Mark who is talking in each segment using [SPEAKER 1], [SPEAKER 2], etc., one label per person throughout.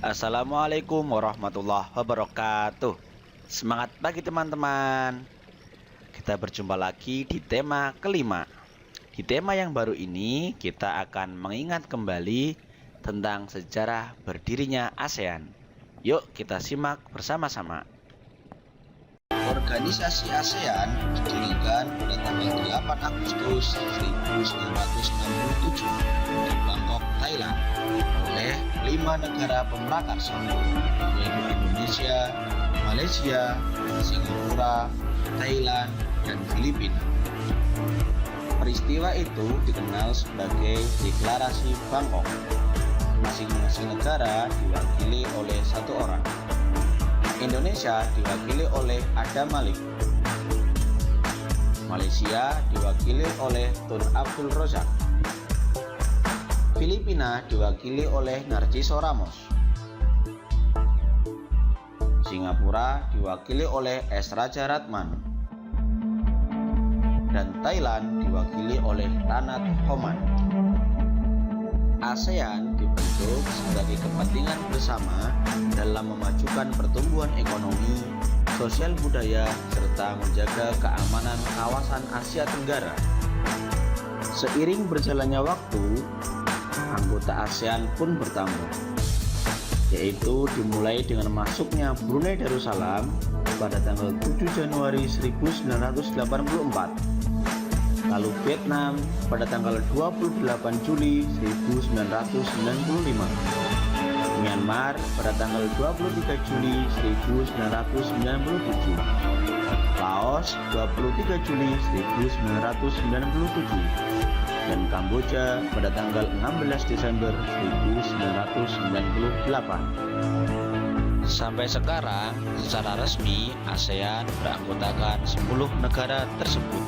[SPEAKER 1] Assalamualaikum warahmatullahi wabarakatuh. Semangat pagi teman-teman. Kita berjumpa lagi di tema kelima. Di tema yang baru ini kita akan mengingat kembali tentang sejarah berdirinya ASEAN. Yuk kita simak bersama-sama. Organisasi ASEAN didirikan pada tanggal 8 Agustus 1967 di Bangkok, Thailand oleh 5 negara pemrakarsa, yaitu Indonesia, Malaysia, Singapura, Thailand, dan Filipina. Peristiwa itu dikenal sebagai Deklarasi Bangkok. Masing-masing negara diwakili oleh satu orang. Indonesia diwakili oleh Adam Malik. Malaysia diwakili oleh Tun Abdul Razak. Filipina diwakili oleh Narciso Ramos. Singapura diwakili oleh S. Raja Ratman. Dan Thailand diwakili oleh Ranat Homan. ASEAN dibentuk sebagai kepentingan bersama dalam memajukan pertumbuhan ekonomi, sosial budaya, serta menjaga keamanan kawasan Asia Tenggara. Seiring berjalannya waktu, anggota ASEAN pun bertambah, yaitu dimulai dengan masuknya Brunei Darussalam pada tanggal 7 Januari 1984. Lalu Vietnam pada tanggal 28 Juli 1995, Myanmar pada tanggal 23 Juli 1997, Laos 23 Juli 1997, dan Kamboja pada tanggal 16 Desember 1998. Sampai sekarang, secara resmi ASEAN beranggotakan 10 negara tersebut.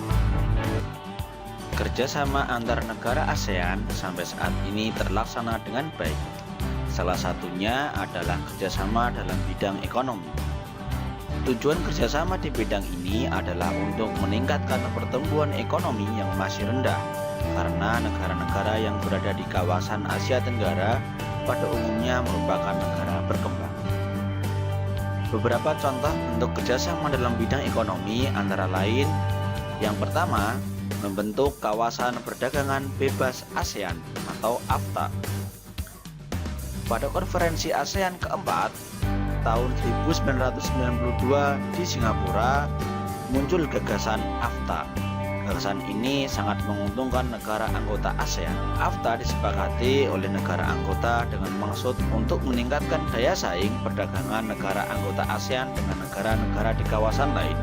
[SPEAKER 1] Kerjasama antar negara ASEAN sampai saat ini terlaksana dengan baik. Salah satunya adalah kerjasama dalam bidang ekonomi. Tujuan kerjasama di bidang ini adalah untuk meningkatkan pertumbuhan ekonomi yang masih rendah, karena negara-negara yang berada di kawasan Asia Tenggara pada umumnya merupakan negara berkembang. Beberapa contoh bentuk kerjasama dalam bidang ekonomi antara lain: yang pertama, membentuk Kawasan Perdagangan Bebas ASEAN atau AFTA. Pada konferensi ASEAN keempat tahun 1992 di Singapura muncul gagasan AFTA. Gagasan ini sangat menguntungkan negara anggota ASEAN. AFTA disepakati oleh negara anggota dengan maksud untuk meningkatkan daya saing perdagangan negara anggota ASEAN dengan negara-negara di kawasan lain.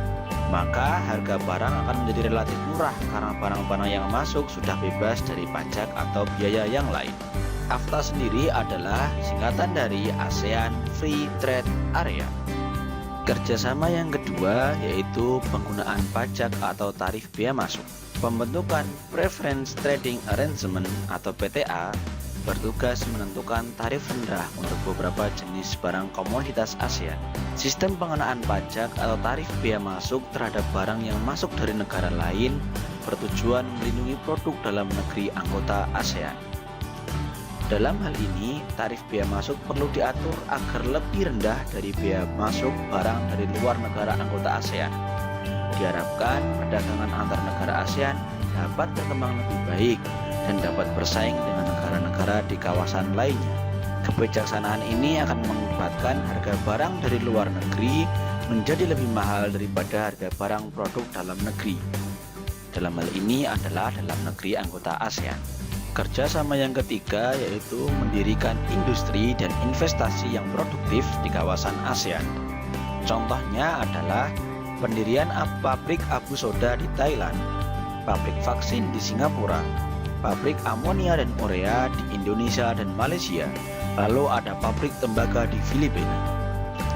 [SPEAKER 1] Maka harga barang akan menjadi relatif murah karena barang-barang yang masuk sudah bebas dari pajak atau biaya yang lain. AFTA sendiri adalah singkatan dari ASEAN Free Trade Area. Kerjasama yang kedua yaitu penggunaan pajak atau tarif bea masuk. Pembentukan Preference Trading Arrangement atau PTA bertugas menentukan tarif rendah untuk beberapa jenis barang komoditas ASEAN. Sistem pengenaan pajak atau tarif bea masuk terhadap barang yang masuk dari negara lain bertujuan melindungi produk dalam negeri anggota ASEAN. Dalam hal ini, tarif bea masuk perlu diatur agar lebih rendah dari bea masuk barang dari luar negara anggota ASEAN. Diharapkan perdagangan antar negara ASEAN dapat berkembang lebih baik dan dapat bersaing dengan negara-negara di kawasan lainnya. Kebijaksanaan ini akan mengakibatkan harga barang dari luar negeri menjadi lebih mahal daripada harga barang produk dalam negeri. Dalam hal ini adalah dalam negeri anggota ASEAN. Kerjasama yang ketiga yaitu mendirikan industri dan investasi yang produktif di kawasan ASEAN. Contohnya adalah pendirian pabrik Abu Soda di Thailand, pabrik vaksin di Singapura, pabrik amonia dan urea di Indonesia dan Malaysia, lalu ada pabrik tembaga di Filipina.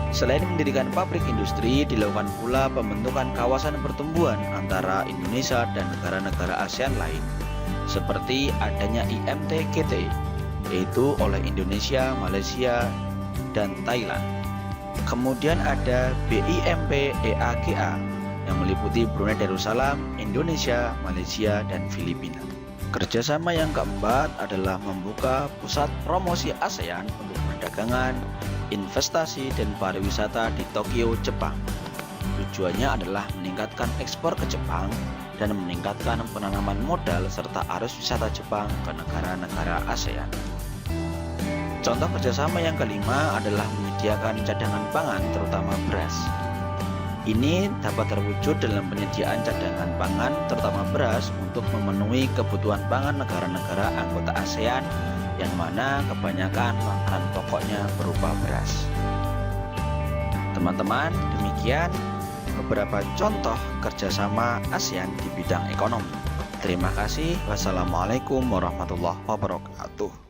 [SPEAKER 1] Selain mendirikan pabrik industri, dilakukan pula pembentukan kawasan pertumbuhan antara Indonesia dan negara-negara ASEAN lain, seperti adanya IMT-KT, yaitu oleh Indonesia, Malaysia, dan Thailand. Kemudian ada BIMP-EAGA yang meliputi Brunei Darussalam, Indonesia, Malaysia, dan Filipina. Kerjasama yang keempat adalah membuka pusat promosi ASEAN untuk perdagangan, investasi dan pariwisata di Tokyo, Jepang. Tujuannya adalah meningkatkan ekspor ke Jepang dan meningkatkan penanaman modal serta arus wisata Jepang ke negara-negara ASEAN. Contoh kerjasama yang kelima adalah menyediakan cadangan pangan terutama beras. Ini dapat terwujud dalam penyediaan cadangan pangan terutama beras untuk memenuhi kebutuhan pangan negara-negara anggota ASEAN yang mana kebanyakan makanan pokoknya berupa beras. Teman-teman, demikian beberapa contoh kerjasama ASEAN di bidang ekonomi. Terima kasih. Wassalamualaikum warahmatullahi wabarakatuh.